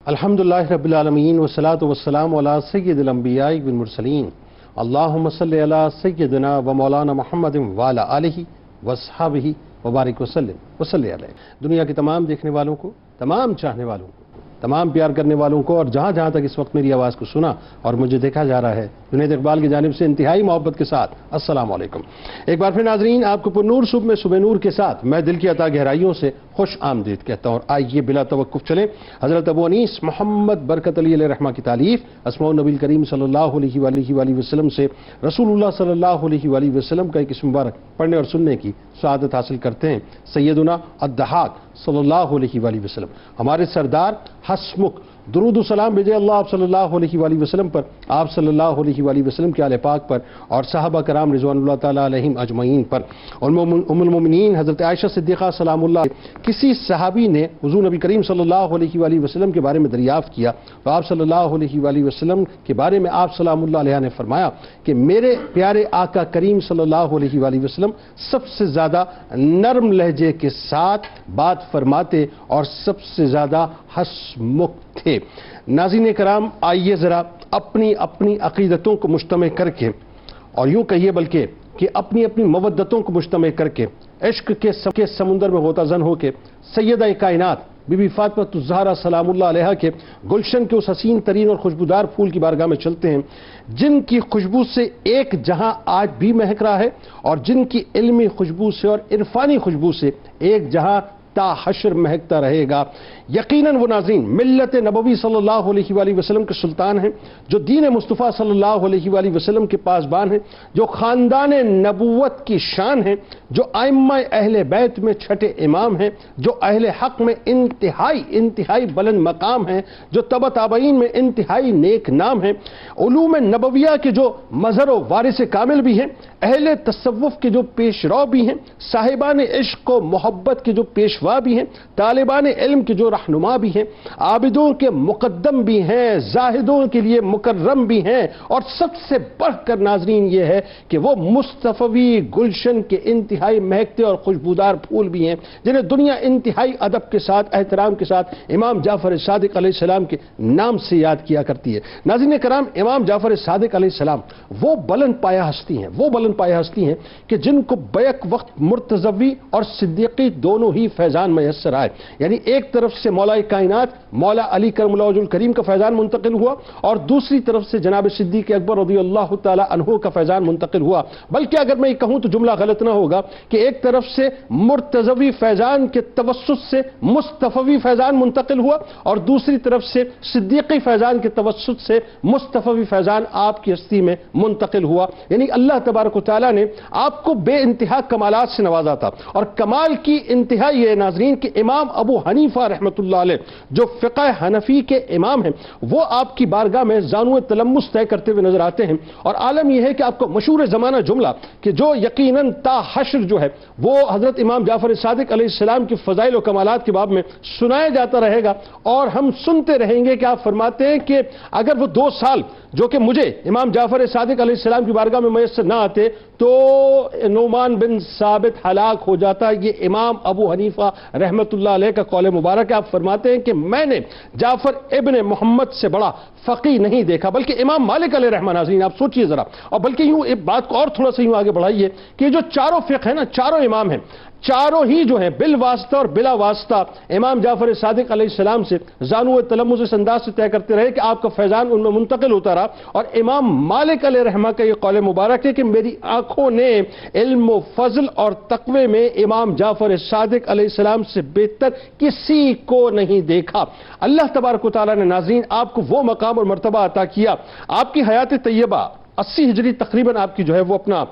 الحمدللہ رب العالمین والصلاة والسلام علی سید الانبیاء والمرسلین اللہم صلی علی سیدنا و مولانا محمد وعلی آلہ واصحابہ وبارک وسلم وصلی علیہ۔ دنیا کے تمام دیکھنے والوں کو، تمام چاہنے والوں کو، تمام پیار کرنے والوں کو، اور جہاں جہاں تک اس وقت میری آواز کو سنا اور مجھے دیکھا جا رہا ہے، جنید اقبال کی جانب سے انتہائی محبت کے ساتھ السلام علیکم۔ ایک بار پھر ناظرین، آپ کو پر نور صبح میں صبح نور کے ساتھ میں دل کی عطا گہرائیوں سے خوش آمدید کہتا ہوں، اور آئیے بلا توقف چلیں حضرت ابو انیس محمد برکت علی علیہ رحمہ کی تالیف اسماء النبی کریم صلی اللہ علیہ وآلہ وسلم سے رسول اللہ صلی اللہ علیہ وآلہ وسلم کا ایک اسم مبارک پڑھنے اور سننے کی سعادت حاصل کرتے ہیں۔ سیدنا الضحاک صلی اللہ علیہ وآلہ وسلم، ہمارے سردار حسمک، درود و سلام بھیجے اللہ آپ صلی اللہ علیہ وآلہ وسلم پر، آپ صلی اللہ علیہ وآلہ وسلم کے آل پاک پر اور صحابہ کرام رضوان اللہ تعالیٰ علیہم اجمعین پر۔ ام المومنین حضرت عائشہ صدیقہ سلام اللہ، کسی صحابی نے حضور نبی کریم صلی اللہ علیہ وآلہ وسلم کے بارے میں دریافت کیا تو آپ صلی اللہ علیہ وآلہ وسلم کے بارے میں آپ سلام اللہ علیہ نے فرمایا کہ میرے پیارے آقا کریم صلی اللہ علیہ وآلہ وسلم سب سے زیادہ نرم لہجے کے ساتھ بات فرماتے اور سب سے زیادہ ہنسمکھ تھے۔ ناظرین کرام، آئیے ذرا اپنی اپنی عقیدتوں کو مجتمع کر کے، اور یوں کہیے بلکہ کہ اپنی اپنی مودتوں کو مجتمع کر کے، عشق کے سمندر میں غوطہ زن ہو کے سیدہ کائنات بی بی فاطمہ الزہرا سلام اللہ علیہا کے گلشن کے اس حسین ترین اور خوشبودار پھول کی بارگاہ میں چلتے ہیں، جن کی خوشبو سے ایک جہاں آج بھی مہک رہا ہے، اور جن کی علمی خوشبو سے اور عرفانی خوشبو سے ایک جہاں تا حشر مہکتا رہے گا۔ یقیناً وہ ناظرین ملت نبوی صلی اللہ علیہ وآلہ وسلم کے سلطان ہیں، جو دین مصطفیٰ صلی اللہ علیہ وآلہ وسلم کے پاسبان ہیں، جو خاندان نبوت کی شان ہیں، جو ائمہ اہل بیت میں چھٹے امام ہیں، جو اہل حق میں انتہائی بلند مقام ہیں، جو تبع تابعین میں انتہائی نیک نام ہیں، علوم نبویہ کے جو مظہر و وارث کامل بھی ہیں، اہل تصوف کے جو پیش رو بھی ہیں، صاحبان عشق و محبت کے جو پیشوا بھی ہیں، طالبان علم کے جو رہنما بھی ہیں، عابدوں کے مقدم بھی ہیں، زاہدوں کے لیے مکرم بھی ہیں، اور سب سے بڑھ کر ناظرین یہ ہے کہ وہ مصطفی گلشن کے انتہائی مہکتے اور خوشبودار پھول بھی ہیں، جنہیں دنیا انتہائی ادب کے ساتھ، احترام کے ساتھ امام جعفر صادق علیہ السلام کے نام سے یاد کیا کرتی ہے۔ ناظرین کرام، امام جعفر صادق علیہ السلام وہ بلند پایہ ہستی ہیں کہ جن کو بیک وقت مرتضوی اور صدیقی دونوں ہی فیضان میسر آئے، یعنی ایک طرف سے مولا کائنات مولا علی کرم اللہ وجہ الکریم کا فیضان منتقل ہوا، اور دوسری طرف سے جناب صدیق اکبر رضی اللہ تعالی عنہ کا فیضان منتقل ہوا۔ بلکہ اگر میں یہ کہوں تو جملہ غلط نہ ہوگا کہ ایک طرف سے مرتضوی فیضان کے توسط سے مصطفی فیضان منتقل ہوا، اور دوسری طرف سے صدیقی فیضان کے توسط سے مصطفی فیضان آپ کی ہستی میں منتقل ہوا۔ یعنی اللہ تبارک و تعالیٰ نے آپ کو بے انتہا کمالات سے نوازا تھا، اور کمال کی انتہا یہ ہے ناظرین کہ امام ابو حنیفہ رحمۃ اللہ علیہ جو فقہ حنفی کے امام ہیں، وہ آپ کی بارگاہ میں زانو تلمس طے کرتے ہوئے نظر آتے ہیں، اور عالم یہ ہے کہ آپ کو مشہور زمانہ جملہ کہ جو یقیناً تا حشر جو ہے وہ حضرت امام جعفر صادق علیہ السلام کی فضائل و کمالات کے باب میں سنایا جاتا رہے گا، اور ہم سنتے رہیں گے کہ آپ فرماتے ہیں کہ اگر وہ 2 سال جو کہ مجھے امام جعفر صادق علیہ السلام کی بارگاہ میں میسر نہ آتے تو نعمان بن ثابت ہلاک ہو جاتا۔ یہ امام ابو حنیفہ رحمت اللہ علیہ کا قول مبارک ہے۔ آپ فرماتے ہیں کہ میں نے جعفر ابن محمد سے بڑا فقیہ نہیں دیکھا، بلکہ امام مالک علیہ رحمہ۔ ناظرین آپ سوچئے ذرا، اور بلکہ یوں ایک بات کو اور تھوڑا سا یوں آگے بڑھائیے کہ جو چاروں فقہ ہیں نا، چاروں امام ہیں، چاروں ہی جو ہیں بالواسطہ اور بلا واسطہ امام جعفر صادق علیہ السلام سے زانو تلمس اس انداز سے طے کرتے رہے کہ آپ کا فیضان ان میں منتقل ہوتا رہا، اور امام مالک علیہ رحمہ کا یہ قول مبارک ہے کہ میری آنکھوں نے علم و فضل اور تقوی میں امام جعفر صادق علیہ السلام سے بہتر کسی کو نہیں دیکھا۔ اللہ تبارک و تعالیٰ نے ناظرین آپ کو وہ مقام اور مرتبہ عطا کیا۔ آپ کی حیات طیبہ 80 ہجری تقریباً آپ کی جو ہے وہ اپنا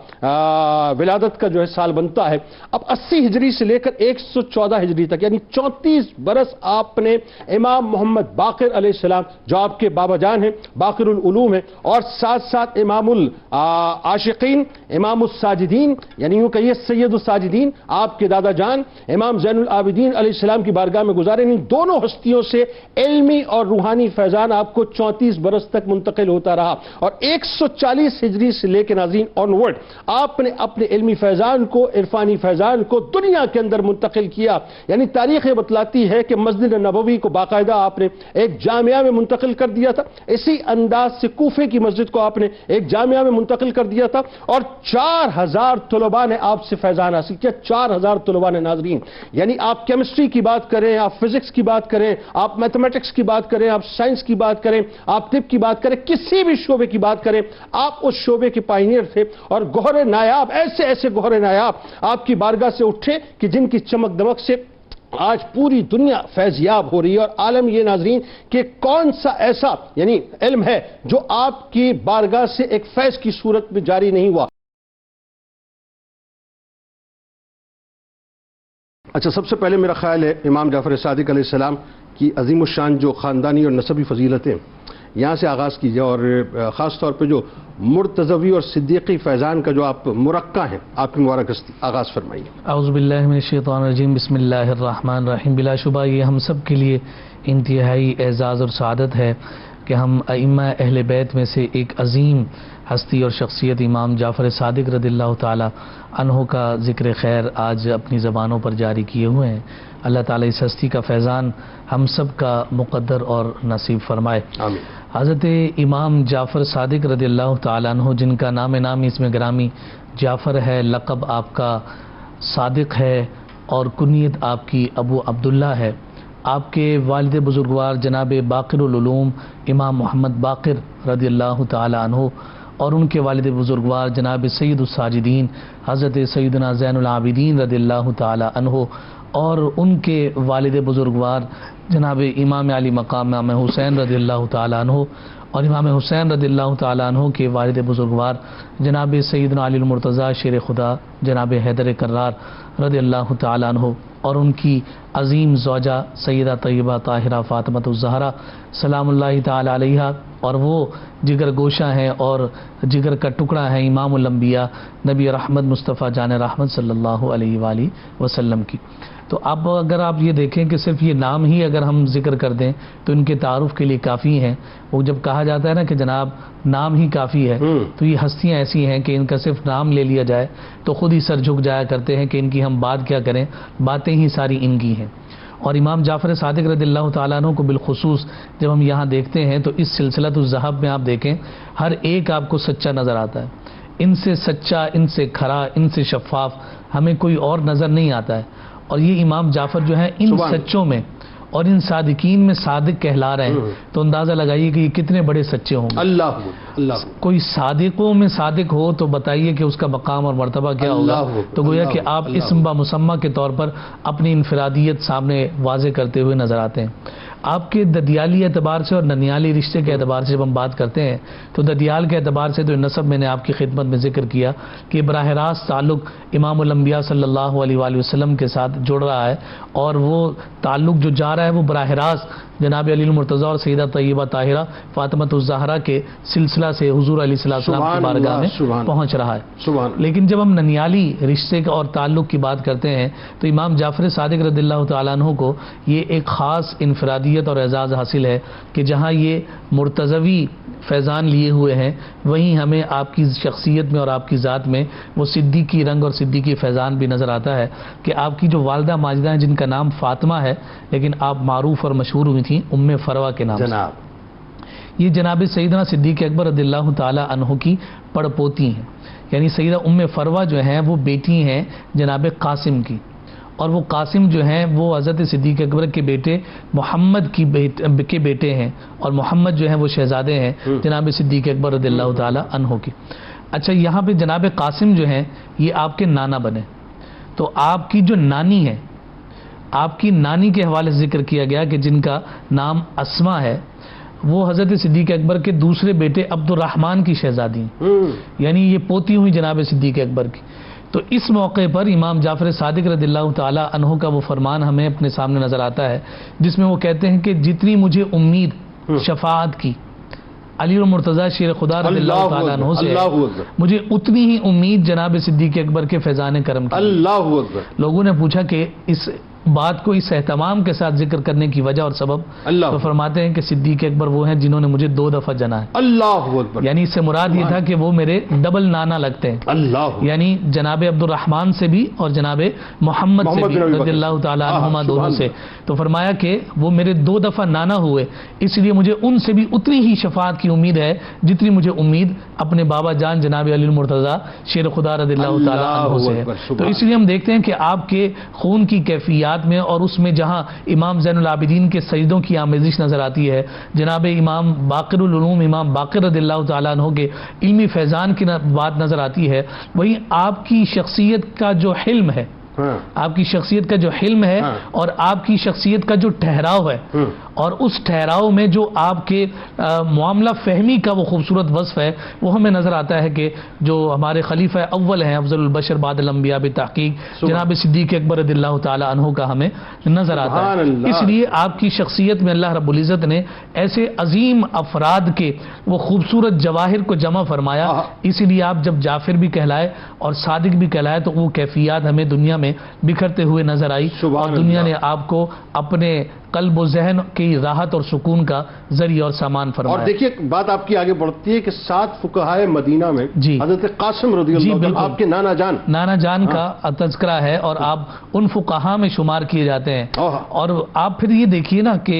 ولادت کا جو ہے سال بنتا ہے، اب 80 ہجری سے لے کر 114 ہجری تک یعنی 34 برس آپ نے امام محمد باقر علیہ السلام جو آپ کے بابا جان ہیں، باقر العلوم ہیں، اور ساتھ ساتھ امام العاشقین، امام الساجدین، یعنی یوں کہیے سید الساجدین آپ کے دادا جان امام زین العابدین علیہ السلام کی بارگاہ میں گزارے۔ ان دونوں ہستیوں سے علمی اور روحانی فیضان آپ کو 34 برس تک منتقل ہوتا رہا، اور 140 140 ہجری سے لے کے ناظرین آنورڈ آپ نے اپنے علمی فیضان کو، عرفانی فیضان کو دنیا کے اندر منتقل کیا. یعنی تاریخ بتلاتی ہے کہ مسجد نبوی کو باقاعدہ آپ نے ایک جامعہ میں منتقل کر دیا تھا. اسی انداز سے کوفے کی مسجد کو آپ نے ایک جامعہ میں منتقل کر دیا تھا اور 4000 طلباء نے آپ سے فیضان حاصل کیا. 4000 طلباء نے ناظرین. یعنی آپ کیمسٹری کی بات کریں، آپ فزکس کی بات کریں، آپ میتھمیٹکس کی بات کریں، آپ سائنس کی بات کریں، آپ طب کی بات کریں، کسی بھی شعبے کی بات کریں، آپ اس شعبے کے پائنیئر تھے. اور گوہر نایاب، ایسے گوہر نایاب آپ کی بارگاہ سے اٹھے کہ جن کی چمک دمک سے آج پوری دنیا فیضیاب ہو رہی ہے. اور عالم یہ ناظرین کہ کون سا ایسا یعنی علم ہے جو آپ کی بارگاہ سے ایک فیض کی صورت میں جاری نہیں ہوا. اچھا، سب سے پہلے میرا خیال ہے امام جعفر صادق علیہ السلام کی عظیم الشان جو خاندانی اور نسبی فضیلتیں یہاں سے آغاز کیجیے، اور خاص طور پہ جو مرتضوی اور صدیقی فیضان کا جو آپ مرقع ہیں، آپ کی مبارک ہستی آغاز فرمائیے. اعوذ باللہ من الشیطان الرجیم، بسم اللہ الرحمن الرحیم. بلا شبہ یہ ہم سب کے لیے انتہائی اعزاز اور سعادت ہے کہ ہم ائمہ اہل بیت میں سے ایک عظیم ہستی اور شخصیت امام جعفر صادق رضی اللہ تعالی عنہ کا ذکر خیر آج اپنی زبانوں پر جاری کیے ہوئے ہیں. اللہ تعالی اس ہستی کا فیضان ہم سب کا مقدر اور نصیب فرمائے. آمین. حضرت امام جعفر صادق رضی اللہ تعالیٰ عنہ، جن کا نام نامی اس میں گرامی جعفر ہے، لقب آپ کا صادق ہے اور کنیت آپ کی ابو عبداللہ ہے. آپ کے والد بزرگوار جناب باقر العلوم امام محمد باقر رضی اللہ تعالیٰ عنہ اور ان کے والد بزرگوار جناب سید الساجدین حضرت سیدنا زین العابدین رضی اللہ تعالیٰ عنہ اور ان کے والد بزرگوار جناب امام علی مقام امام حسین رضی اللہ تعالیٰ عنہ اور امام حسین رضی اللہ تعالیٰ عنہ کے والد بزرگوار جناب سیدنا علی المرتضیٰ شیر خدا جناب حیدر کرار رضی اللہ تعالیٰ عنہ اور ان کی عظیم زوجہ سیدہ طیبہ طاہرہ فاطمۃ الزہرا سلام اللہ تعالیٰ علیہا، اور وہ جگر گوشہ ہیں اور جگر کا ٹکڑا ہیں امام الانبیاء نبی رحمت مصطفیٰ جان رحمت صلی اللہ علیہ وآلہ وسلم کی. تو اب اگر آپ یہ دیکھیں کہ صرف یہ نام ہی اگر ہم ذکر کر دیں تو ان کے تعارف کے لیے کافی ہیں. وہ جب کہا جاتا ہے نا کہ جناب نام ہی کافی ہے، تو یہ ہستیاں ایسی ہیں کہ ان کا صرف نام لے لیا جائے تو خود ہی سر جھک جایا کرتے ہیں کہ ان کی ہم بات کیا کریں، باتیں ہی ساری ان کی ہیں. اور امام جعفر صادق رضی اللہ تعالیٰ عنہ کو بالخصوص جب ہم یہاں دیکھتے ہیں تو اس سلسلۃ الذہب میں آپ دیکھیں ہر ایک آپ کو سچا نظر آتا ہے. ان سے سچا، ان سے کھرا، ان سے شفاف ہمیں کوئی اور نظر نہیں آتا ہے. اور یہ امام جعفر جو ہیں ان سچوں میں اور ان صادقین میں صادق کہلا رہے ہیں، تو اندازہ لگائیے کہ یہ کتنے بڑے سچے ہوں گے. اللہ کوئی صادقوں میں صادق ہو تو بتائیے کہ اس کا مقام اور مرتبہ کیا ہوگا. تو گویا کہ آپ اسم با مسمہ کے طور پر اپنی انفرادیت سامنے واضح کرتے ہوئے نظر آتے ہیں. آپ کے ددیالی اعتبار سے اور ننیالی رشتے کے اعتبار سے جب ہم بات کرتے ہیں تو ددیال کے اعتبار سے تو نسب میں نے آپ کی خدمت میں ذکر کیا کہ براہ راست تعلق امام الانبیاء صلی اللہ علیہ وآلہ وسلم کے ساتھ جڑ رہا ہے، اور وہ تعلق جو جا رہا ہے وہ براہ راست جناب علی المرتضیٰ اور سیدہ طیبہ طاہرہ فاطمۃ الزہرا کے سلسلہ سے حضور علیہ السلام کی بارگاہ میں پہنچ رہا ہے. لیکن جب ہم ننیالی رشتے اور تعلق کی بات کرتے ہیں تو امام جعفر صادق رضی اللہ تعالیٰ عنہ کو یہ ایک خاص انفرادیت اور اعزاز حاصل ہے کہ جہاں یہ مرتضوی فیضان لیے ہوئے ہیں وہیں ہمیں آپ کی شخصیت میں اور آپ کی ذات میں وہ صدیقی رنگ اور صدیقی فیضان بھی نظر آتا ہے کہ آپ کی جو والدہ ماجدہ ہیں جن کا نام فاطمہ ہے لیکن آپ معروف اور مشہور ہوئی تھیں ام فروہ کے نام سے. یہ جناب سیدنا صدیق اکبر رضی اللہ تعالی عنہ کی پڑ پوتی ہیں. یعنی سیدہ ام فروہ جو ہیں وہ بیٹی ہیں جناب قاسم کی، اور وہ قاسم جو ہیں وہ حضرت صدیق اکبر کے بیٹے محمد کے بیٹے ہیں، اور محمد جو ہیں وہ شہزادے ہیں جناب صدیق اکبر رضی اللہ تعالی عنہ کی. اچھا، یہاں پہ جناب قاسم جو ہیں یہ آپ کے نانا بنے، تو آپ کی جو نانی ہے، آپ کی نانی کے حوالے سے ذکر کیا گیا کہ جن کا نام اسما ہے، وہ حضرت صدیق اکبر کے دوسرے بیٹے عبد الرحمن کی شہزادی ہیں، یعنی یہ پوتی ہوئی جناب صدیق اکبر کی. تو اس موقع پر امام جعفر صادق رضی اللہ تعالی عنہ کا وہ فرمان ہمیں اپنے سامنے نظر آتا ہے جس میں وہ کہتے ہیں کہ جتنی مجھے امید شفاعت کی علی المرتضیٰ شیر خدا رضی اللہ تعالی عنہ سے مجھے اتنی ہی امید جناب صدیق اکبر کے فیضان کرم کی. اللہ اکبر. لوگوں نے پوچھا کہ اس بات کو اس اہتمام کے ساتھ ذکر کرنے کی وجہ اور سبب اللہ تو فرماتے ہیں کہ صدیق اکبر وہ ہیں جنہوں نے مجھے 2 دفعہ جنا ہے. اللہ اکبر. یعنی اس سے مراد یہ تھا کہ وہ میرے ڈبل نانا لگتے ہیں. اللہ. یعنی جناب عبد الرحمن سے بھی اور جناب محمد سے بھی رضی اللہ تعالی عنہما دونوں سے. تو فرمایا کہ وہ میرے 2 دفعہ نانا ہوئے، اس لیے مجھے ان سے بھی اتنی ہی شفاعت کی امید ہے جتنی مجھے امید اپنے بابا جان جناب علی المرتضیٰ شیر خدا رضی اللہ تعالی عنہ سے ہے. تو اس لیے ہم دیکھتے ہیں کہ آپ کے خون کی کیفیات میں اور اس میں جہاں امام زین العابدین کے سجدوں کی آمیزش نظر آتی ہے، جناب امام باقر العلوم امام باقر رضی اللہ تعالیٰ عنہ کے علمی فیضان کی بات نظر آتی ہے، وہی آپ کی شخصیت کا جو حلم ہے، آپ کی شخصیت کا جو حلم ہے اور آپ کی شخصیت کا جو ٹھہراؤ ہے، اور اس ٹھہراؤ میں جو آپ کے معاملہ فہمی کا وہ خوبصورت وصف ہے، وہ ہمیں نظر آتا ہے کہ جو ہمارے خلیفہ اول ہیں افضل البشر بعد الانبیاء بتحقیق جناب صدیق اکبر رضی اللہ تعالی عنہ کا ہمیں نظر آتا ہے. اس لیے آپ کی شخصیت میں اللہ رب العزت نے ایسے عظیم افراد کے وہ خوبصورت جواہر کو جمع فرمایا. اسی لیے آپ جب جعفر بھی کہلائے اور صادق بھی کہلائے تو وہ کیفیات ہمیں دنیا میں بکھرتے ہوئے نظر آئی، اور دنیا نے آپ کو اپنے قلب و ذہن کی راحت اور سکون کا ذریعہ اور سامان فرمایا. اور دیکھیے بات آپ کی آگے بڑھتی ہے کہ 7 فقہائے مدینہ میں حضرت قاسم رضی اللہ عنہ آپ کے نانا جان کا تذکرہ ہے، اور آپ ان فقہاء میں شمار کیے جاتے ہیں. اور آپ پھر یہ دیکھیے نا کہ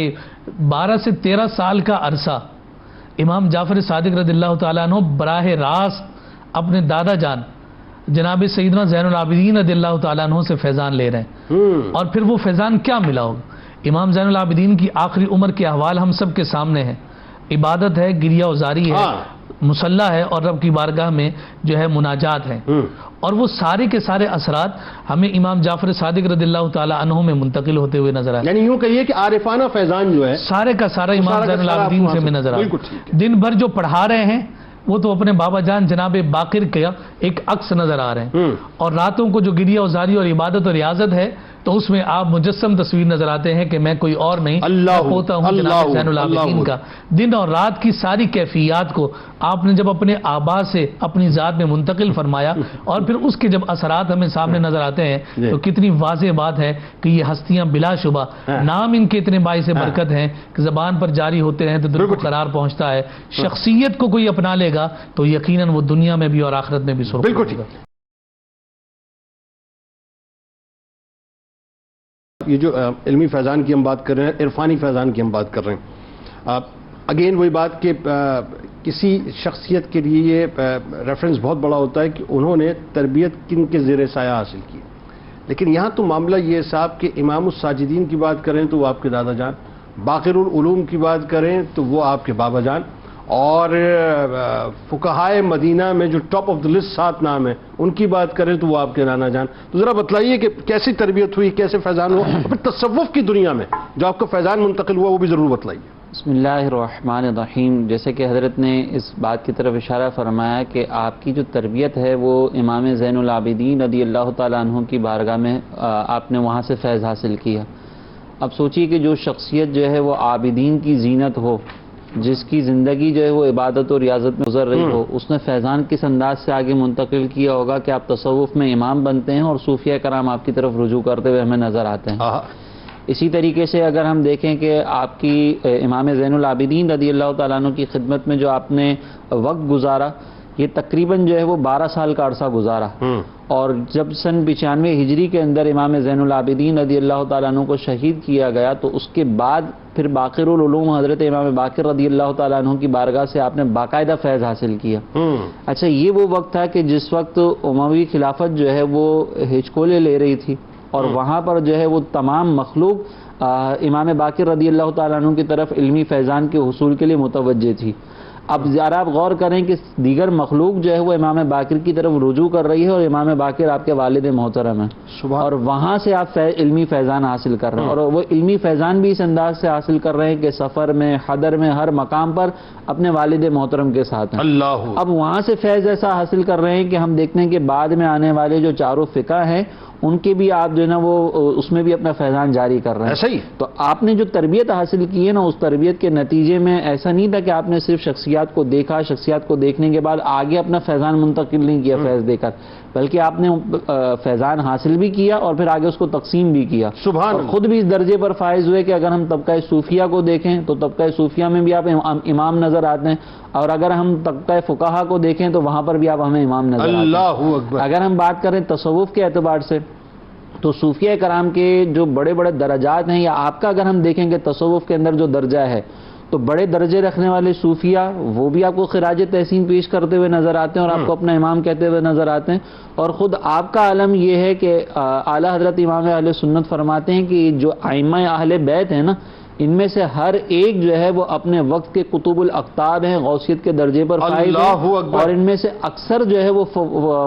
12 سے 13 سال کا عرصہ امام جعفر صادق رضی اللہ تعالیٰ عنہ براہ راست اپنے دادا جان جناب سیدنا زین العابدین رضی اللہ تعالیٰ عنہ سے فیضان لے رہے ہیں. اور پھر وہ فیضان کیا ملا ہوگا؟ امام زین العابدین کی آخری عمر کے احوال ہم سب کے سامنے ہیں. عبادت ہے، گریہ وزاری ہے، مصلی ہے، اور رب کی بارگاہ میں جو ہے مناجات ہے. اور وہ سارے کے سارے اثرات ہمیں امام جعفر صادق رضی اللہ تعالی عنہ میں منتقل ہوتے ہوئے نظر آئے. یعنی یوں کہیے کہ عارفانہ فیضان جو ہے سارے کا سارا امام زین العابدین سے میں نظر آئے. دن بھر جو پڑھا رہے ہیں وہ تو اپنے بابا جان جناب باقر کا ایک عکس نظر آ رہے ہیں، اور راتوں کو جو گریہ وزاری اور عبادت اور ریاضت ہے تو اس میں آپ مجسم تصویر نظر آتے ہیں کہ میں کوئی اور نہیں ہوتا ہوں جناب زین العابدین کا. دن اور رات کی ساری کیفیات کو آپ نے جب اپنے آبا سے اپنی ذات میں منتقل فرمایا، اور پھر اس کے جب اثرات ہمیں سامنے نظر آتے ہیں تو کتنی واضح بات ہے کہ یہ ہستیاں بلا شبہ نام ان کے اتنے باعث برکت ہیں کہ زبان پر جاری ہوتے ہیں تو دل کو قرار پہنچتا ہے. شخصیت کو کوئی اپنا لے گا تو یقیناً وہ دنیا میں بھی اور آخرت میں بھی سرخ ہوگا. یہ جو علمی فیضان کی ہم بات کر رہے ہیں، عرفانی فیضان کی ہم بات کر رہے ہیں، اگین وہی بات کہ کسی شخصیت کے لیے یہ ریفرنس بہت بڑا ہوتا ہے کہ انہوں نے تربیت کن کے زیر سایہ حاصل کی. لیکن یہاں تو معاملہ یہ ہے صاحب کہ امام الساجدین کی بات کریں تو وہ آپ کے دادا جان، باقر العلوم کی بات کریں تو وہ آپ کے بابا جان، اور فقہائے مدینہ میں جو ٹاپ آف دا لسٹ 7 نام ہیں ان کی بات کریں تو وہ آپ کے نانا جان. تو ذرا بتلائیے کہ کیسی تربیت ہوئی، کیسے فیضان ہوا، اور پھر تصوف کی دنیا میں جو آپ کا فیضان منتقل ہوا وہ بھی ضرور بتلائیے. بسم اللہ الرحمن الرحیم. جیسے کہ حضرت نے اس بات کی طرف اشارہ فرمایا کہ آپ کی جو تربیت ہے وہ امام زین العابدین رضی اللہ تعالیٰ عنہ کی بارگاہ میں آپ نے وہاں سے فیض حاصل کیا. اب سوچیے کہ جو شخصیت جو ہے وہ عابدین کی زینت ہو، جس کی زندگی جو ہے وہ عبادت اور ریاضت میں گزر رہی ہو، اس نے فیضان کس انداز سے آگے منتقل کیا ہوگا کہ آپ تصوف میں امام بنتے ہیں اور صوفیہ کرام آپ کی طرف رجوع کرتے ہوئے ہمیں نظر آتے ہیں. اسی طریقے سے اگر ہم دیکھیں کہ آپ کی امام زین العابدین رضی اللہ تعالیٰ عنہ کی خدمت میں جو آپ نے وقت گزارا، یہ تقریباً جو ہے وہ 12 سال کا عرصہ گزارا. اور جب سن 95 ہجری کے اندر امام زین العابدین رضی اللہ تعالیٰ عنہ کو شہید کیا گیا تو اس کے بعد پھر باقر العلوم حضرت امام باقر رضی اللہ تعالیٰ عنہ کی بارگاہ سے آپ نے باقاعدہ فیض حاصل کیا. اچھا، یہ وہ وقت تھا کہ جس وقت اموی خلافت جو ہے وہ ہچکولے لے رہی تھی، اور وہاں پر جو ہے وہ تمام مخلوق امام باقر رضی اللہ تعالیٰ عنہ کی طرف علمی فیضان کے حصول کے لیے متوجہ تھی. اب ذرا آپ غور کریں کہ دیگر مخلوق جو ہے وہ امام باقر کی طرف رجوع کر رہی ہے، اور امام باقر آپ کے والد محترم ہیں، اور وہاں سے آپ علمی فیضان حاصل کر رہے ہیں. اور وہ علمی فیضان بھی اس انداز سے حاصل کر رہے ہیں کہ سفر میں، حضر میں، ہر مقام پر اپنے والد محترم کے ساتھ ہیں. اب وہاں سے فیض ایسا حاصل کر رہے ہیں کہ ہم دیکھتے ہیں کہ بعد میں آنے والے جو چاروں فقہ ہیں ان کے بھی آپ جو ہے نا وہ اس میں بھی اپنا فیضان جاری کر رہے ہیں. تو آپ نے جو تربیت حاصل کی ہے نا، اس تربیت کے نتیجے میں ایسا نہیں تھا کہ آپ نے صرف شخصیت شخصیات کو دیکھا، شخصیات کو دیکھنے کے بعد آگے اپنا فیضان منتقل نہیں کیا فیض دے کر، بلکہ آپ نے فیضان حاصل بھی کیا اور پھر آگے اس کو تقسیم بھی کیا، سبحان اور خود بھی اس درجے پر فائز ہوئے کہ اگر ہم طبقہ صوفیہ کو دیکھیں تو طبقہ صوفیہ میں بھی آپ امام نظر آتے ہیں، اور اگر ہم طبقہ فقہا کو دیکھیں تو وہاں پر بھی آپ ہمیں امام نظر آتے ہیں۔ اللہ اکبر۔ اگر ہم بات کریں تصوف کے اعتبار سے تو صوفیہ کرام کے جو بڑے بڑے درجات ہیں، یا آپ کا اگر ہم دیکھیں کہ تصوف کے اندر جو درجہ ہے، تو بڑے درجے رکھنے والے صوفیہ وہ بھی آپ کو خراج تحسین پیش کرتے ہوئے نظر آتے ہیں اور آپ کو اپنا امام کہتے ہوئے نظر آتے ہیں، اور خود آپ کا عالم یہ ہے کہ اعلیٰ حضرت امام اہل سنت فرماتے ہیں کہ جو ائمہ اہل بیت ہیں نا، ان میں سے ہر ایک جو ہے وہ اپنے وقت کے قطب الاقطاب ہیں، غوثیت کے درجے پر فائز اللہ ہیں، اکبر۔ اور ان میں سے اکثر جو ہے وہ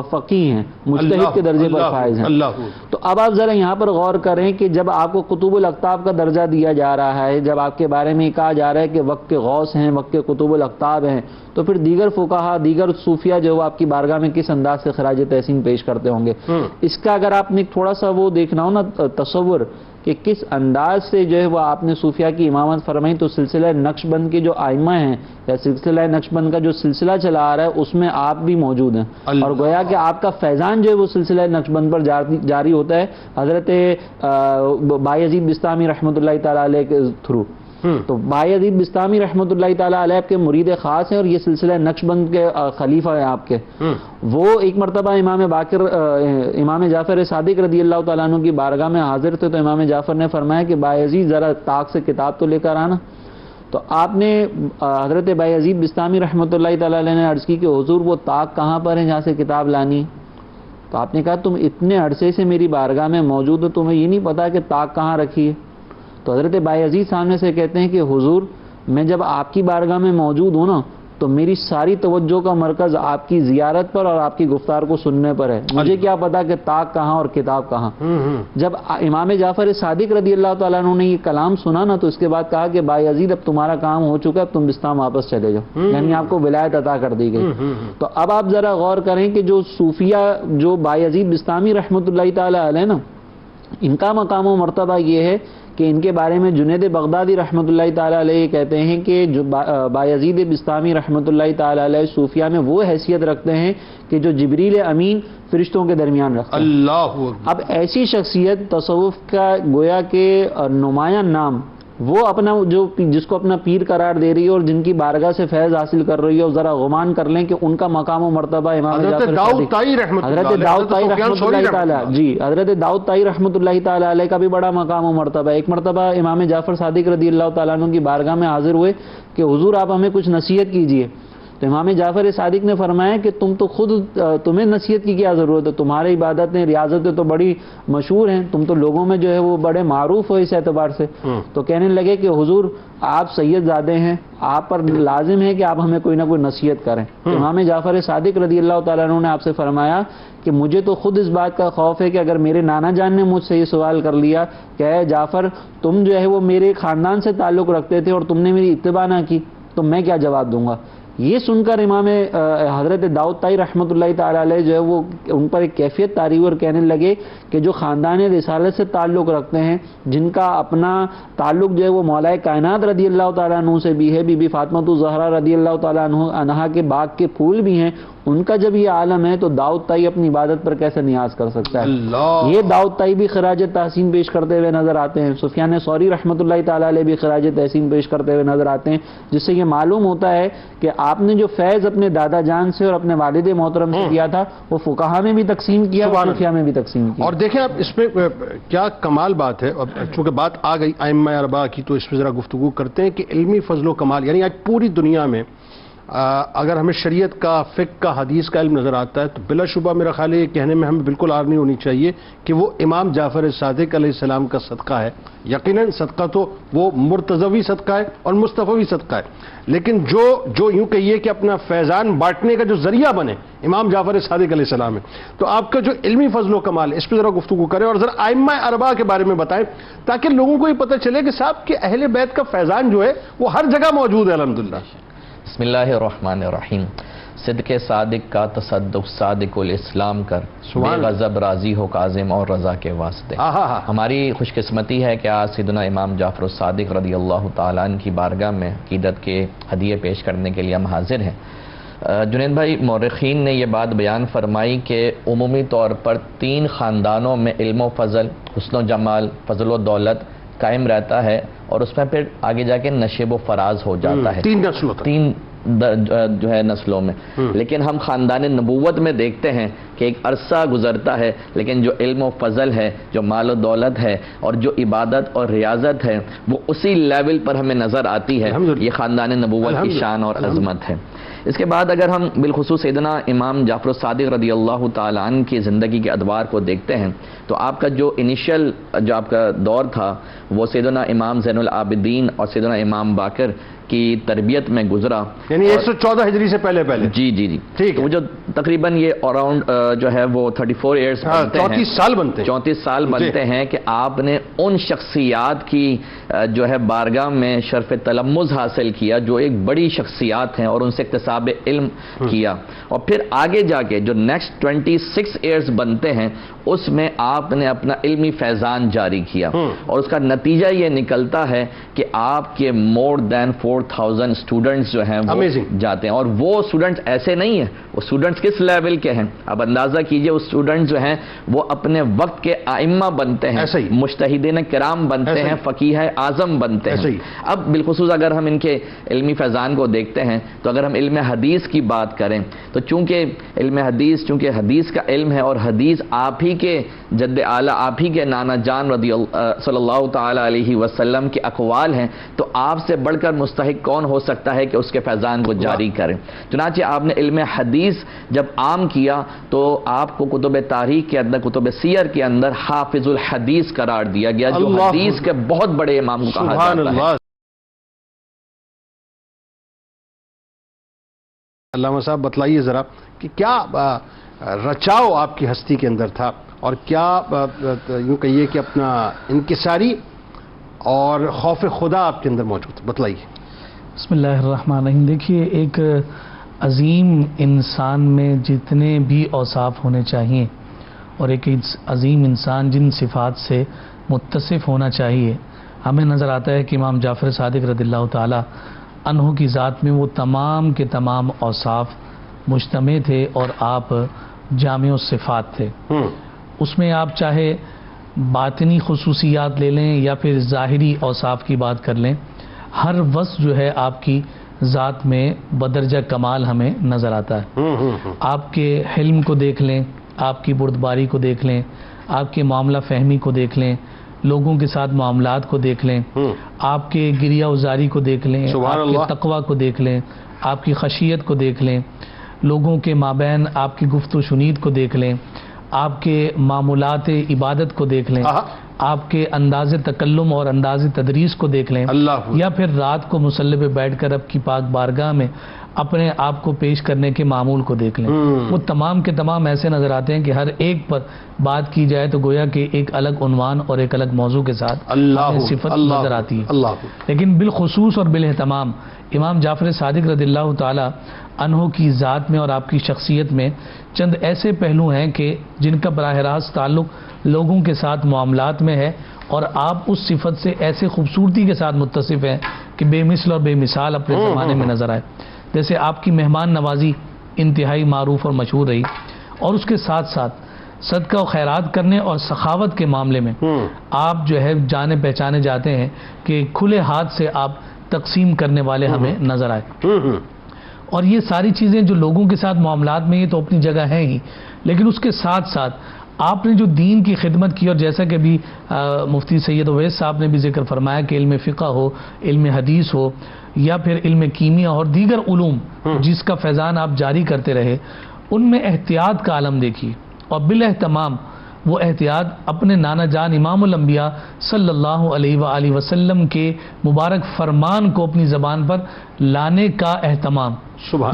فقیہ ہیں، مجتہد کے درجے پر فائز ہیں۔ اللہ تو اب آپ ذرا یہاں پر غور کریں کہ جب آپ کو قطب الاقطاب کا درجہ دیا جا رہا ہے، جب آپ کے بارے میں کہا جا رہا ہے کہ وقت کے غوث ہیں، وقت کے قطب الاقطاب ہیں، تو پھر دیگر فقہا، دیگر صوفیہ جو آپ کی بارگاہ میں کس انداز سے خراج تحسین پیش کرتے ہوں گے۔ اس کا اگر آپ نے تھوڑا سا وہ دیکھنا ہو نا تصور کہ کس انداز سے جو ہے وہ آپ نے صوفیہ کی امامت فرمائی، تو سلسلہ نقش بند کے جو ائمہ ہیں یا سلسلہ نقش بند کا جو سلسلہ چلا آ رہا ہے اس میں آپ بھی موجود ہیں، اور گویا کہ آپ کا فیضان جو ہے وہ سلسلہ نقش بند پر جاری ہوتا ہے حضرت بایزید بستامی رحمۃ اللہ تعالیٰ علیہ کے تھرو۔ تو بایزید بستامی رحمۃ اللہ تعالیٰ علیہ آپ کے مرید خاص ہیں، اور یہ سلسلہ نقش بند کے خلیفہ ہیں آپ کے۔ وہ ایک مرتبہ امام جعفر صادق رضی اللہ تعالیٰ عنہ کی بارگاہ میں حاضر تھے، تو امام جعفر نے فرمایا کہ بایزید ذرا طاق سے کتاب تو لے کر آنا۔ تو آپ نے حضرت بایزید بستامی رحمۃ اللہ تعالیٰ علیہ نے عرض کی کہ حضور وہ طاق کہاں پر ہے جہاں سے کتاب لانی؟ تو آپ نے کہا تم اتنے عرصے سے میری بارگاہ میں موجود ہو، تمہیں یہ نہیں پتا کہ طاق کہاں رکھی ہے؟ تو حضرت بایزید سامنے سے کہتے ہیں کہ حضور میں جب آپ کی بارگاہ میں موجود ہوں نا تو میری ساری توجہ کا مرکز آپ کی زیارت پر اور آپ کی گفتار کو سننے پر ہے، مجھے کیا پتا کہ طاق کہاں اور کتاب کہاں۔ جب امام جعفر صادق رضی اللہ تعالیٰ عنہ نے یہ کلام سنا نا تو اس کے بعد کہا کہ بایزید اب تمہارا کام ہو چکا ہے، اب تم بستام واپس چلے جاؤ، یعنی آپ کو ولایت عطا کر دی گئی۔ تو اب آپ ذرا غور کریں کہ جو صوفیہ جو بایزید بستامی رحمۃ اللہ تعالیٰ علیہ نا، ان کا مقام و مرتبہ یہ ہے کہ ان کے بارے میں جنید بغدادی رحمۃ اللہ تعالیٰ علیہ کہتے ہیں کہ جو بایزید بستامی رحمۃ اللہ تعالیٰ علیہ صوفیہ میں وہ حیثیت رکھتے ہیں کہ جو جبریل امین فرشتوں کے درمیان رکھتے ہیں۔ اللہ اب ایسی شخصیت تصوف کا گویا کہ نمایاں نام، وہ اپنا جس کو اپنا پیر قرار دے رہی ہے اور جن کی بارگاہ سے فیض حاصل کر رہی ہے، اور ذرا گمان کر لیں کہ ان کا مقام و مرتبہ امام حضرت داؤد طائی رحمۃ اللہ حضرت داؤد طائی رحمۃ اللہ تعالیٰ حضرت داؤد طائی رحمۃ اللہ تعالیٰ علیہ کا بھی بڑا مقام و مرتبہ ہے۔ ایک مرتبہ امام جعفر صادق رضی اللہ تعالیٰ عنہ کی بارگاہ میں حاضر ہوئے کہ حضور آپ ہمیں کچھ نصیحت کیجیے، تو امام جعفر صادق نے فرمایا کہ تم تو خود، تمہیں نصیحت کی کیا ضرورت ہے، تمہاری عبادتیں ریاضتیں تو بڑی مشہور ہیں، تم تو لوگوں میں جو ہے وہ بڑے معروف ہو اس اعتبار سے۔ تو کہنے لگے کہ حضور آپ سید زادے ہیں، آپ پر لازم ہے کہ آپ ہمیں کوئی نہ کوئی نصیحت کریں۔ امام جعفر صادق رضی اللہ تعالیٰ عنہ نے آپ سے فرمایا کہ مجھے تو خود اس بات کا خوف ہے کہ اگر میرے نانا جان نے مجھ سے یہ سوال کر لیا کہ اے جعفر تم جو ہے وہ میرے خاندان سے تعلق رکھتے تھے اور تم نے میری اتباع نہ کی تو میں کیا جواب دوں گا۔ یہ سن کر امام حضرت داؤد طائی رحمۃ اللہ تعالیٰ علیہ جو ہے وہ ان پر ایک کیفیت تاری اور کہنے لگے کہ جو خاندان رسالت سے تعلق رکھتے ہیں، جن کا اپنا تعلق جو ہے وہ مولا کائنات رضی اللہ تعالیٰ عنہ سے بھی ہے، بی بی فاطمہ الزہرا رضی اللہ تعالیٰ عنہا کے باغ کے پھول بھی ہیں، ان کا جب یہ عالم ہے تو داؤد طائی اپنی عبادت پر کیسے نیاز کر سکتا ہے؟ یہ داؤد طائی بھی خراج تحسین پیش کرتے ہوئے نظر آتے ہیں، سفیان ثوری رحمۃ اللہ تعالیٰ علیہ بھی خراج تحسین پیش کرتے ہوئے نظر آتے ہیں، جس سے یہ معلوم ہوتا ہے کہ آپ نے جو فیض اپنے دادا جان سے اور اپنے والد محترم سے کیا تھا وہ فقہا میں بھی تقسیم کیا اور صوفیہ میں بھی تقسیم کیا۔ اور دیکھیں آپ اس میں کیا کمال بات ہے، چونکہ بات آ گئی ائمہ اربعہ کی تو اس پہ ذرا گفتگو کرتے ہیں کہ علمی فضل و کمال، یعنی آج پوری دنیا میں اگر ہمیں شریعت کا، فقہ کا، حدیث کا علم نظر آتا ہے تو بلا شبہ میرا خیال ہے یہ کہنے میں ہمیں بالکل آر نہیں ہونی چاہیے کہ وہ امام جعفر صادق علیہ السلام کا صدقہ ہے۔ یقیناً صدقہ تو وہ مرتضوی صدقہ ہے اور مصطفوی صدقہ ہے، لیکن جو یوں کہیے کہ اپنا فیضان بانٹنے کا جو ذریعہ بنے امام جعفر صادق علیہ السلام ہے، تو آپ کا جو علمی فضل و کمال ہے اس پہ ذرا گفتگو کریں اور ذرا ائمہ اربعہ کے بارے میں بتائیں تاکہ لوگوں کو یہ پتہ چلے کہ صاحب کہ اہل بیت کا فیضان جو ہے وہ ہر جگہ موجود ہے الحمدللہ۔ بسم اللہ الرحمن الرحیم. صدق صادق کا تصدق صادق الاسلام کر، بے غضب راضی ہو کاظم اور رضا کے واسطے. ہماری خوش قسمتی ہے کہ آج سیدنا امام جعفر الصادق رضی اللہ تعالیٰ عنہ کی بارگاہ میں عقیدت کے ہدیے پیش کرنے کے لیے ہم حاضر ہیں. جنید بھائی، مورخین نے یہ بات بیان فرمائی کہ عمومی طور پر 3 خاندانوں میں علم و فضل، حسن و جمال، فضل و دولت قائم رہتا ہے، اور اس میں پھر آگے جا کے نشیب و فراز ہو جاتا ہے. 3 نسلوں تک، 3 جو ہے نسلوں میں. لیکن ہم خاندان نبوت میں دیکھتے ہیں کہ ایک عرصہ گزرتا ہے، لیکن جو علم و فضل ہے، جو مال و دولت ہے، اور جو عبادت اور ریاضت ہے، وہ اسی لیول پر ہمیں نظر آتی ہے. یہ خاندان نبوت کی شان اور عظمت ہے. اس کے بعد اگر ہم بالخصوص سیدنا امام جعفر الصادق رضی اللہ تعالیٰ عنہ کی زندگی کے ادوار کو دیکھتے ہیں تو آپ کا جو انیشل جو آپ کا دور تھا وہ سیدنا امام زین العابدین اور سیدنا امام باقر کی تربیت میں گزرا، یعنی 114 ہجری سے پہلے جی ٹھیک. وہ جو تقریباً یہ اراؤنڈ جو ہے وہ 34 ایئرس 34 سال بنتے ہیں، 34 سال بنتے ہیں کہ آپ نے ان شخصیات کی جو ہے بارگاہ میں شرف تلمذ حاصل کیا جو ایک بڑی شخصیات ہیں، اور ان سے اکتساب علم کیا. اور پھر آگے جا کے جو نیکسٹ 26 ایئرس بنتے ہیں اس میں آپ نے اپنا علمی فیضان جاری کیا، اور اس کا نتیجہ یہ نکلتا ہے کہ آپ کے مور دین 4000 اسٹوڈنٹس جو ہیں وہ جاتے ہیں. اور وہ اسٹوڈنٹس ایسے نہیں ہیں، وہ اسٹوڈنٹس کس لیول کے ہیں اب اندازہ کیجئے. وہ اسٹوڈنٹس جو ہیں وہ اپنے وقت کے ائمہ بنتے ہیں، مجتہدین کرام بنتے ہیں، فقیہ اعظم بنتے ہیں. اب بالخصوص اگر ہم ان کے علمی فیضان کو دیکھتے ہیں تو اگر ہم علم حدیث کی بات کریں تو چونکہ علم حدیث حدیث کا علم ہے، اور حدیث آپ ہی کے جد اعلیٰ، آپ ہی کے نانا جان صلی اللہ تعالی علیہ وسلم کے اقوال ہیں، تو آپ سے بڑھ کر مستحق کون ہو سکتا ہے کہ اس کے فیضان کو جاری کریں. چنانچہ آپ نے علم حدیث جب عام کیا تو آپ کو کتب تاریخ کے اندر، کتب سیر کے اندر حافظ الحدیث قرار دیا گیا، جو حدیث کے بہت بڑے امام کو کہا جاتا ہے. علامہ صاحب بتلائیے ذرا کہ کیا رچاؤ آپ کی ہستی کے اندر تھا، اور کیا یوں کہیے کہ اپنا انکساری اور خوف خدا آپ کے اندر موجود، بتلائیے. بسم اللہ الرحمن الرحیم. دیکھیے، ایک عظیم انسان میں جتنے بھی اوصاف ہونے چاہیے اور ایک عظیم انسان جن صفات سے متصف ہونا چاہیے، ہمیں نظر آتا ہے کہ امام جعفر صادق رضی اللہ تعالی عنہ کی ذات میں وہ تمام کے تمام اوصاف مجتمع تھے، اور آپ جامع الصفات تھے. اس میں آپ چاہے باطنی خصوصیات لے لیں یا پھر ظاہری اوصاف کی بات کر لیں، ہر وصف جو ہے آپ کی ذات میں بدرجہ کمال ہمیں نظر آتا ہے. آپ کے حلم کو دیکھ لیں، آپ کی بردباری کو دیکھ لیں، آپ کے معاملہ فہمی کو دیکھ لیں، لوگوں کے ساتھ معاملات کو دیکھ لیں، آپ کے گریہ وزاری کو دیکھ لیں، آپ کے تقوی کو دیکھ لیں، آپ کی خشیت کو دیکھ لیں، لوگوں کے مابین آپ کی گفت و شنید کو دیکھ لیں، آپ کے معمولات عبادت کو دیکھ لیں، آپ کے انداز تکلم اور انداز تدریس کو دیکھ لیں، یا پھر رات کو مصلی پہ بیٹھ کر اب کی پاک بارگاہ میں اپنے آپ کو پیش کرنے کے معمول کو دیکھ لیں. وہ تمام کے تمام ایسے نظر آتے ہیں کہ ہر ایک پر بات کی جائے تو گویا کہ ایک الگ عنوان اور ایک الگ موضوع کے ساتھ صفت نظر آتی ہے. لیکن بالخصوص اور بالاہتمام امام جعفر صادق رضی اللہ تعالی عنہ کی ذات میں اور آپ کی شخصیت میں چند ایسے پہلو ہیں کہ جن کا براہ راست تعلق لوگوں کے ساتھ معاملات میں ہے، اور آپ اس صفت سے ایسے خوبصورتی کے ساتھ متصف ہیں کہ بے مثل اور بے مثال اپنے زمانے میں نظر آئے. جیسے آپ کی مہمان نوازی انتہائی معروف اور مشہور رہی، اور اس کے ساتھ ساتھ صدقہ و خیرات کرنے اور سخاوت کے معاملے میں آپ جو ہے جانے پہچانے جاتے ہیں کہ کھلے ہاتھ سے آپ تقسیم کرنے والے ہمیں نظر آئے. اور یہ ساری چیزیں جو لوگوں کے ساتھ معاملات میں یہ تو اپنی جگہ ہیں ہی، لیکن اس کے ساتھ ساتھ آپ نے جو دین کی خدمت کی، اور جیسا کہ ابھی مفتی سید اویس صاحب نے بھی ذکر فرمایا کہ علم فقہ ہو، علم حدیث ہو، یا پھر علم کیمیا اور دیگر علوم جس کا فیضان آپ جاری کرتے رہے، ان میں احتیاط کا عالم دیکھیے. اور بالاہتمام وہ احتیاط اپنے نانا جان امام الانبیاء صلی اللہ علیہ وآلہ وسلم کے مبارک فرمان کو اپنی زبان پر لانے کا اہتمام،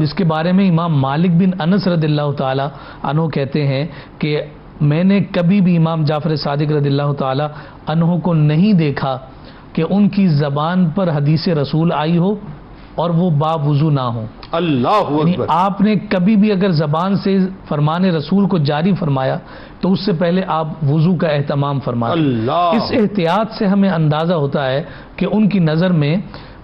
جس کے بارے میں امام مالک بن انس رضی اللہ تعالی عنہ کہتے ہیں کہ میں نے کبھی بھی امام جعفر صادق رضی اللہ تعالی عنہ کو نہیں دیکھا کہ ان کی زبان پر حدیث رسول آئی ہو اور وہ با وضو نہ ہوں. اللہ یعنی اکبر. آپ نے کبھی بھی اگر زبان سے فرمان رسول کو جاری فرمایا تو اس سے پہلے آپ وضو کا اہتمام فرمائیں. اللہ. اس احتیاط سے ہمیں اندازہ ہوتا ہے کہ ان کی نظر میں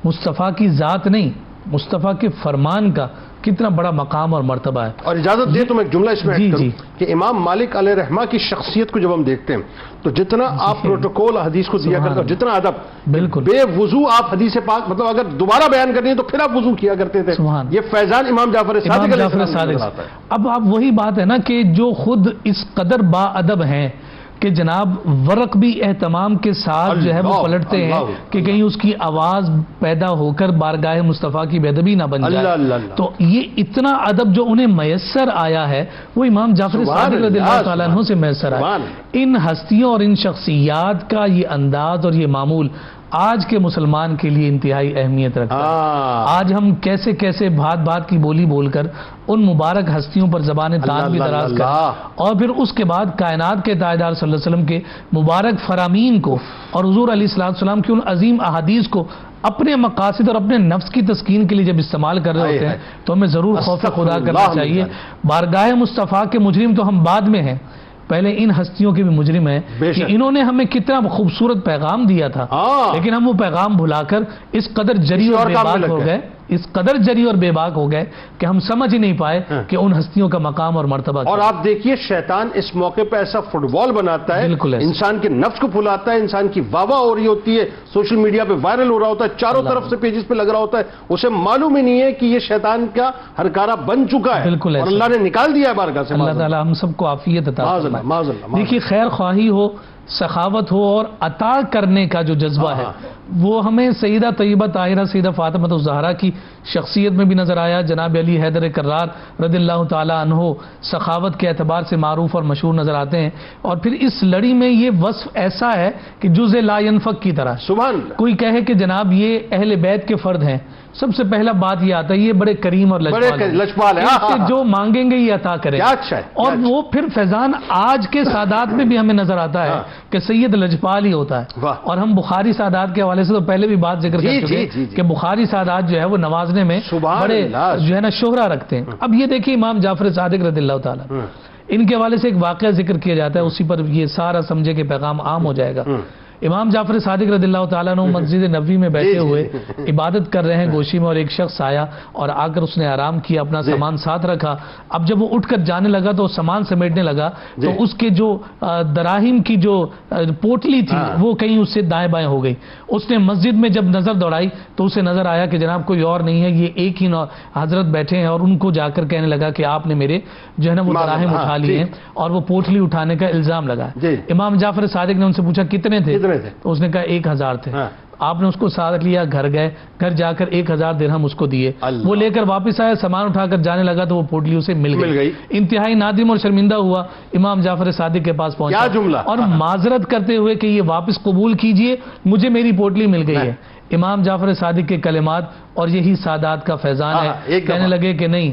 مصطفیٰ کی ذات نہیں، مصطفیٰ کے فرمان کا کتنا بڑا مقام اور مرتبہ ہے. اور اجازت دے تو میں ایک جملہ اس میں جی ایڈ کروں جی. کہ امام مالک علیہ رحمہ کی شخصیت کو جب ہم دیکھتے ہیں تو جتنا آپ پروٹوکول حدیث کو دیا کرتے ہیں، جتنا ادب، بالکل بے وضو آپ حدیث پاک مطلب اگر دوبارہ بیان کرنی ہے تو پھر آپ وضو کیا کرتے تھے. سبحان. یہ فیضان امام جعفر صادق امام علیہ جعفر السلام صادق. نظر آتا ہے. اب آپ وہی بات ہے نا کہ جو خود اس قدر با ادب ہیں کہ جناب ورق بھی اہتمام کے ساتھ جو ہے وہ پلٹتے ہیں کہ کہیں اس کی آواز پیدا ہو کر بارگاہ مصطفیٰ کی بے ادبی نہ بن اللہ جائے. اللہ اللہ. تو یہ اتنا ادب جو انہیں میسر آیا ہے وہ امام جعفر صادق رضی اللہ تعالیٰ عنہ سے میسر آیا. ان ہستیوں اور ان شخصیات کا یہ انداز اور یہ معمول آج کے مسلمان کے لیے انتہائی اہمیت رکھتا ہے. آج ہم کیسے کیسے بھات بھات کی بولی بول کر ان مبارک ہستیوں پر زبان تان بھی دراز کر اور پھر اس کے بعد کائنات کے تاجدار صلی اللہ علیہ وسلم کے مبارک فرامین کو اور حضور علیہ السلام کی ان عظیم احادیث کو اپنے مقاصد اور اپنے نفس کی تسکین کے لیے جب استعمال کر رہے ہوتے ہیں تو ہمیں ضرور خوف خدا کرنا چاہیے. بارگاہ مصطفیٰ کے مجرم تو ہم بعد میں ہیں، پہلے ان ہستیوں کے بھی مجرم ہیں کہ انہوں نے ہمیں کتنا خوبصورت پیغام دیا تھا، لیکن ہم وہ پیغام بھلا کر اس قدر جری اور بے باک ہو گئے، اس قدر جری اور بے باک ہو گئے کہ ہم سمجھ ہی نہیں پائے کہ ان ہستیوں کا مقام اور مرتبہ کیا. اور آپ دیکھیے شیطان اس موقع پہ ایسا فٹ بال بناتا ہے، انسان کے نفس کو پھلاتا ہے، انسان کی واہ واہ ہو رہی ہوتی ہے، سوشل میڈیا پہ وائرل ہو رہا ہوتا ہے، چاروں طرف سے پیجز پہ لگ رہا ہوتا ہے، اسے معلوم ہی نہیں ہے کہ یہ شیطان کا ہرکارہ بن چکا ہے اور اللہ نے نکال دیا ہے بارگاہ سے. اللہ تعالیٰ ہم سب کو عافیت عطا فرمائے. دیکھیے خیر خواہی ہو، سخاوت ہو اور عطا کرنے کا جو جذبہ ہے وہ ہمیں سیدہ طیبہ طاہرہ سیدہ فاطمہ الزہرا کی شخصیت میں بھی نظر آیا. جناب علی حیدر کرار رضی اللہ تعالی عنہ سخاوت کے اعتبار سے معروف اور مشہور نظر آتے ہیں، اور پھر اس لڑی میں یہ وصف ایسا ہے کہ جز لا ينفق کی طرح. سبحان اللہ. کوئی کہے کہ جناب یہ اہل بیت کے فرد ہیں، سب سے پہلا بات یہ آتا ہے یہ بڑے کریم اور لجپال ہیں، جو مانگیں گے یہ عطا کریں. اور وہ پھر فیضان آج کے سادات میں بھی ہمیں نظر آتا ہے کہ سید لجپال ہی ہوتا ہے. اور ہم بخاری سادات کے حوالے سے تو پہلے بھی بات ذکر کر چکے کہ بخاری سادات جو ہے وہ نوازنے میں بڑے جو ہے نا شہرہ رکھتے ہیں. اب یہ دیکھیں امام جعفر صادق رضی اللہ تعالیٰ ان کے حوالے سے ایک واقعہ ذکر کیا جاتا ہے، اسی پر یہ سارا سمجھے کہ پیغام عام ہو جائے گا. امام جعفر صادق رضی اللہ تعالیٰ عنہ مسجد نبوی میں بیٹھے ہوئے عبادت کر رہے ہیں گوشی میں، اور ایک شخص آیا اور آ کر اس نے آرام کیا، اپنا سامان ساتھ رکھا. اب جب وہ اٹھ کر جانے لگا تو سامان سمیٹنے لگا تو اس کے جو دراہم کی جو پوٹلی تھی وہ کہیں اس سے دائیں بائیں ہو گئی. اس نے مسجد میں جب نظر دوڑائی تو اسے نظر آیا کہ جناب کوئی اور نہیں ہے، یہ ایک ہی حضرت بیٹھے ہیں، اور ان کو جا کر کہنے لگا کہ آپ نے میرے جو ہے نا وہ دراہم اٹھا لیے ہیں اور وہ پوٹلی اٹھانے کا الزام لگا. امام جعفر صادق نے ان سے پوچھا کتنے تھے؟ تو اس نے کہا 1000 تھے. آپ نے اس کو ساتھ لیا، گھر گئے، گھر جا کر 1000 درہم اس کو دیے. وہ لے کر واپس آیا، سامان اٹھا کر جانے لگا تو وہ پوٹلی اسے مل گئی. انتہائی نادم اور شرمندہ ہوا، امام جعفر صادق کے پاس پہنچا اور معذرت کرتے ہوئے کہ یہ واپس قبول کیجئے، مجھے میری پوٹلی مل گئی ہے. امام جعفر صادق کے کلمات اور یہی سادات کا فیضان ہے. کہنے لگے کہ نہیں،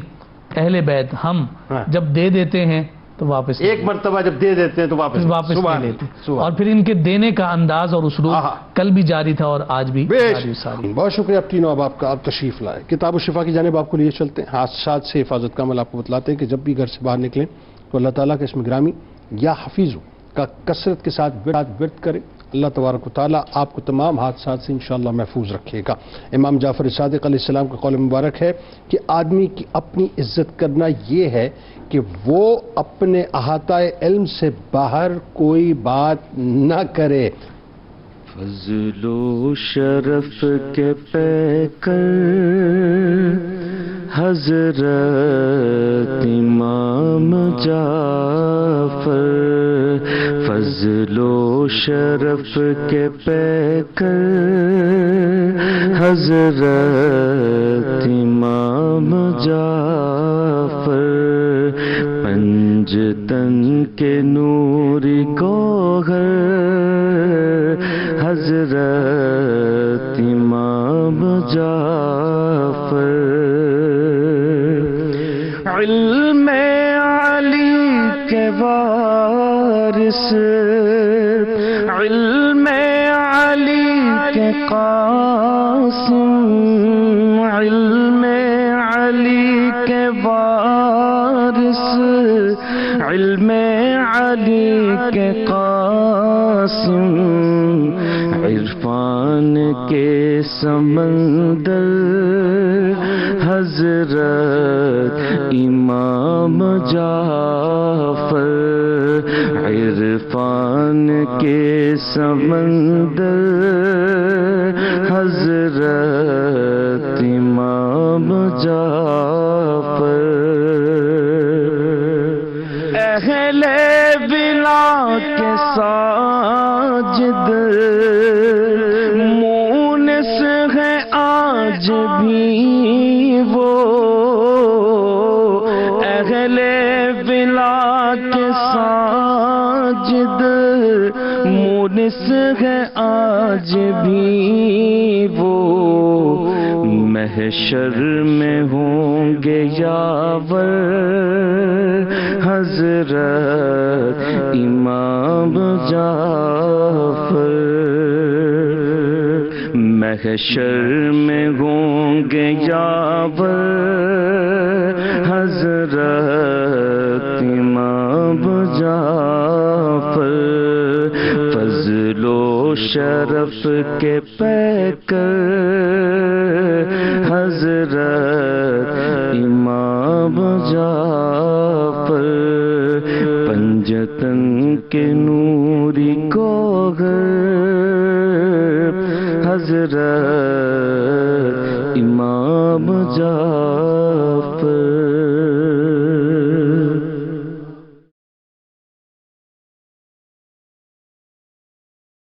اہل بیت ہم جب دے دیتے ہیں تو واپس ایک مرتبہ جب دے دیتے ہیں تو واپس نہیں لیتے. اور پھر ان کے دینے کا انداز اور اسلوب کل بھی جاری تھا اور آج بھی جاری. بہت شکریہ آپ تینوں. اب آپ کا تشریف لائے. کتاب الشفا کی جانب آپ کو لیے چلتے ہیں. حادثات سے حفاظت کا عمل آپ کو بتلاتے ہیں کہ جب بھی گھر سے باہر نکلیں تو اللہ تعالیٰ کا اسم گرامی یا حفیظ کا کثرت کے ساتھ ورد کریں. اللہ تبارک و تعالیٰ آپ کو تمام حادثات سے انشاءاللہ محفوظ رکھے گا. امام جعفر صادق علیہ السلام کا قول مبارک ہے کہ آدمی کی اپنی عزت کرنا یہ ہے کہ وہ اپنے احاطہ علم سے باہر کوئی بات نہ کرے. فضل و شرف کے پیکر حضرت امام جعفر، فضل و شرف کے پیکر حضرت امام جعفر، پنجتن کے نوری گوہر حضرت امام جعفر، علم علی کے وارث، علم علی کے قاسم، علم علی کے وارث، علم علی کے قاسم، عرفان کے سمندر حضرت امام جعفر، عرفان کے سمندر حضرت امام جعفر، اہل بلا کے ساجد مونس ہے آج بھی وہ، اہل بلا کے ساجد مونس ہے آج بھی وہ، محشر میں ہوں گے یاور حضرت امام جعفر، محشر میں ہوں گے یاور حضرت امام جعفر، فضل و شرف کے پیکر حضرت امام جعفر، پنجتن کے نوری کو حضرت